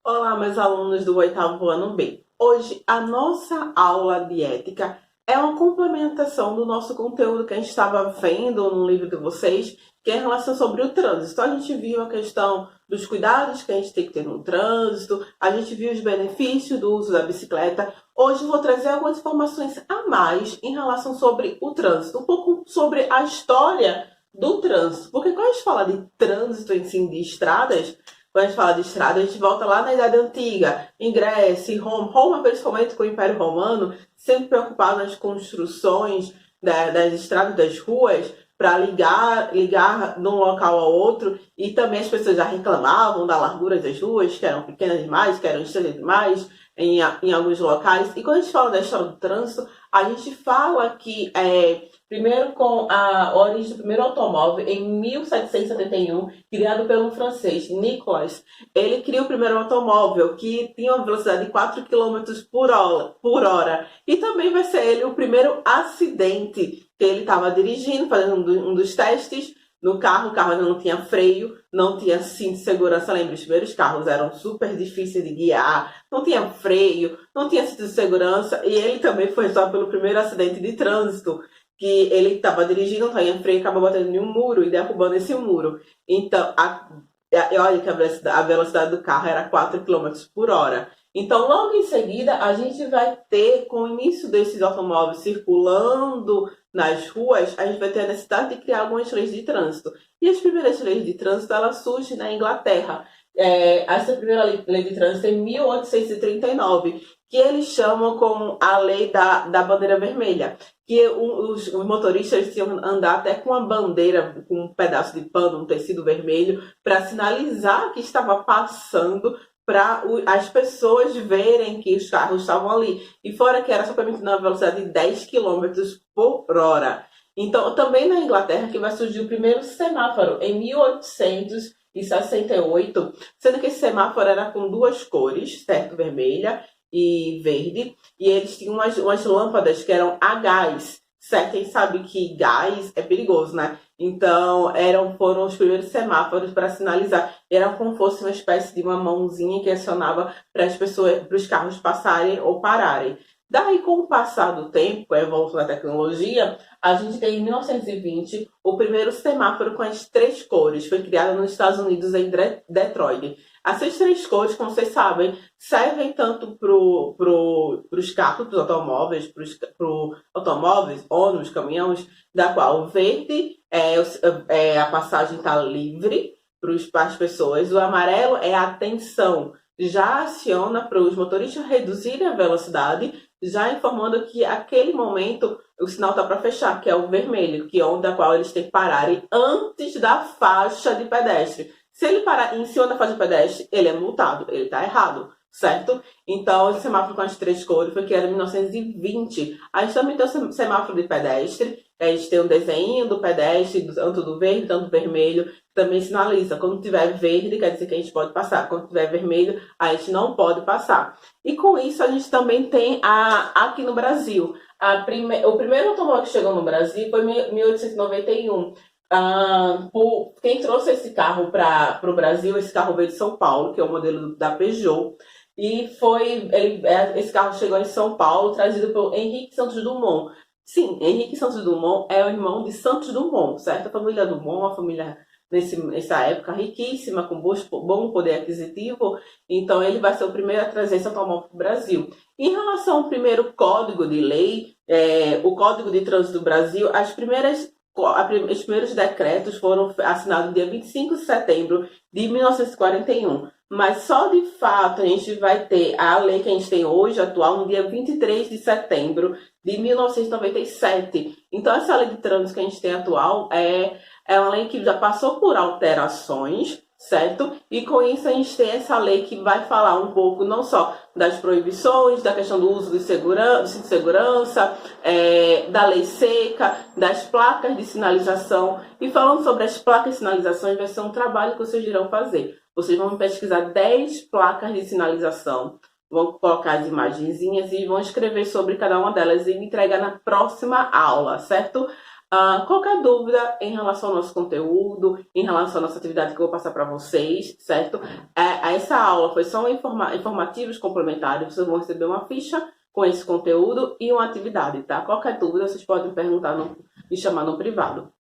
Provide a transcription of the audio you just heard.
Olá, meus alunos do oitavo ano B. Hoje, a nossa aula de ética é uma complementação do nosso conteúdo que a gente estava vendo no livro de vocês, que é em relação sobre o trânsito. Então, a gente viu a questão dos cuidados que a gente tem que ter no trânsito, a gente viu os benefícios do uso da bicicleta. Hoje, eu vou trazer algumas informações a mais em relação sobre o trânsito, um pouco sobre a história do trânsito. Porque quando a gente fala de trânsito em si, de estradas, quando a gente fala de estrada, a gente volta lá na Idade Antiga, em Grécia, em Roma. Roma, principalmente com o Império Romano, sempre preocupado nas construções das estradas, das ruas, para ligar de um local ao outro. E também as pessoas já reclamavam da largura das ruas, que eram pequenas demais, que eram estreitas demais, em alguns locais. E quando a gente fala da história do trânsito, a gente fala que primeiro com a origem do primeiro automóvel em 1771, criado pelo francês Nicolas. Ele cria o primeiro automóvel que tinha uma velocidade de 4 quilômetros por hora. E também vai ser ele o primeiro acidente que ele estava dirigindo, fazendo um dos testes no carro. O carro ainda não tinha freio, não tinha cinto de segurança. Lembra, os primeiros carros eram super difíceis de guiar, não tinha freio, não tinha cinto de segurança. E ele também foi só pelo primeiro acidente de trânsito, que ele estava dirigindo, não tinha freio, acabou batendo em um muro e derrubando esse muro. Então, olha que a velocidade do carro era 4 quilômetros por hora. Então, logo em seguida, a gente vai ter, com o início desses automóveis circulando nas ruas, a gente vai ter a necessidade de criar algumas leis de trânsito. E as primeiras leis de trânsito, elas surgem na Inglaterra. Essa primeira lei de trânsito é em 1839, que eles chamam como a lei da bandeira vermelha, que os motoristas tinham que andar até com uma bandeira, com um pedaço de pano, um tecido vermelho, para sinalizar que estava passando, para as pessoas verem que os carros estavam ali. E fora que era só permitido na velocidade de 10 quilômetros por hora. Então, também na Inglaterra que vai surgir o primeiro semáforo, em 1868, sendo que esse semáforo era com duas cores, certo? Vermelha e verde, e eles tinham umas lâmpadas que eram a gás, certo? Quem sabe que gás é perigoso, né? Então, foram os primeiros semáforos para sinalizar. Era como se fosse uma espécie de uma mãozinha que acionava para as pessoas, para os carros passarem ou pararem. Daí, com o passar do tempo, com a evolução da tecnologia, a gente tem em 1920 o primeiro semáforo com as três cores. Foi criado nos Estados Unidos, em Detroit. Essas três cores, como vocês sabem, servem tanto para os carros, para os automóveis, automóveis, ônibus, caminhões, da qual o verde a passagem está livre para as pessoas, o amarelo é a atenção, já aciona para os motoristas reduzirem a velocidade, já informando que aquele momento o sinal está para fechar, que é o vermelho, que é onde a qual eles têm que pararem antes da faixa de pedestre. Se ele parar em cima da faixa de pedestre, ele é multado, ele está errado, certo? Então, esse semáforo com as três cores foi criado em 1920. A gente também tem o semáforo de pedestre, a gente tem um desenho do pedestre, tanto do verde, tanto do vermelho, que também sinaliza. Quando tiver verde, quer dizer que a gente pode passar. Quando tiver vermelho, a gente não pode passar. E com isso, a gente também tem aqui no Brasil. O primeiro automóvel que chegou no Brasil foi em 1891. Quem trouxe esse carro para o Brasil, esse carro veio de São Paulo, que é o modelo da Peugeot. E esse carro chegou em São Paulo, trazido por Henrique Santos Dumont. Sim, Henrique Santos Dumont é o irmão de Santos Dumont, certo? A família Dumont, uma família nessa época riquíssima, com bom poder aquisitivo. Então, ele vai ser o primeiro a trazer esse automóvel para o Brasil. Em relação ao primeiro código de lei, o Código de Trânsito do Brasil, os primeiros decretos foram assinados no dia 25 de setembro de 1941. Mas só de fato a gente vai ter a lei que a gente tem hoje, atual, no dia 23 de setembro de 1997. Então, essa lei de trânsito que a gente tem atual é uma lei que já passou por alterações, certo? E com isso a gente tem essa lei que vai falar um pouco não só das proibições, da questão do uso do cinto de segurança, da lei seca, das placas de sinalização. E falando sobre as placas de sinalização, vai ser um trabalho que vocês irão fazer. Vocês vão pesquisar 10 placas de sinalização, vão colocar as imagenzinhas e vão escrever sobre cada uma delas e me entregar na próxima aula, certo? Qualquer dúvida em relação ao nosso conteúdo, em relação à nossa atividade que eu vou passar para vocês, certo? Essa aula foi só informativos complementares, vocês vão receber uma ficha com esse conteúdo e uma atividade, tá? Qualquer dúvida, vocês podem perguntar, me chamar no privado.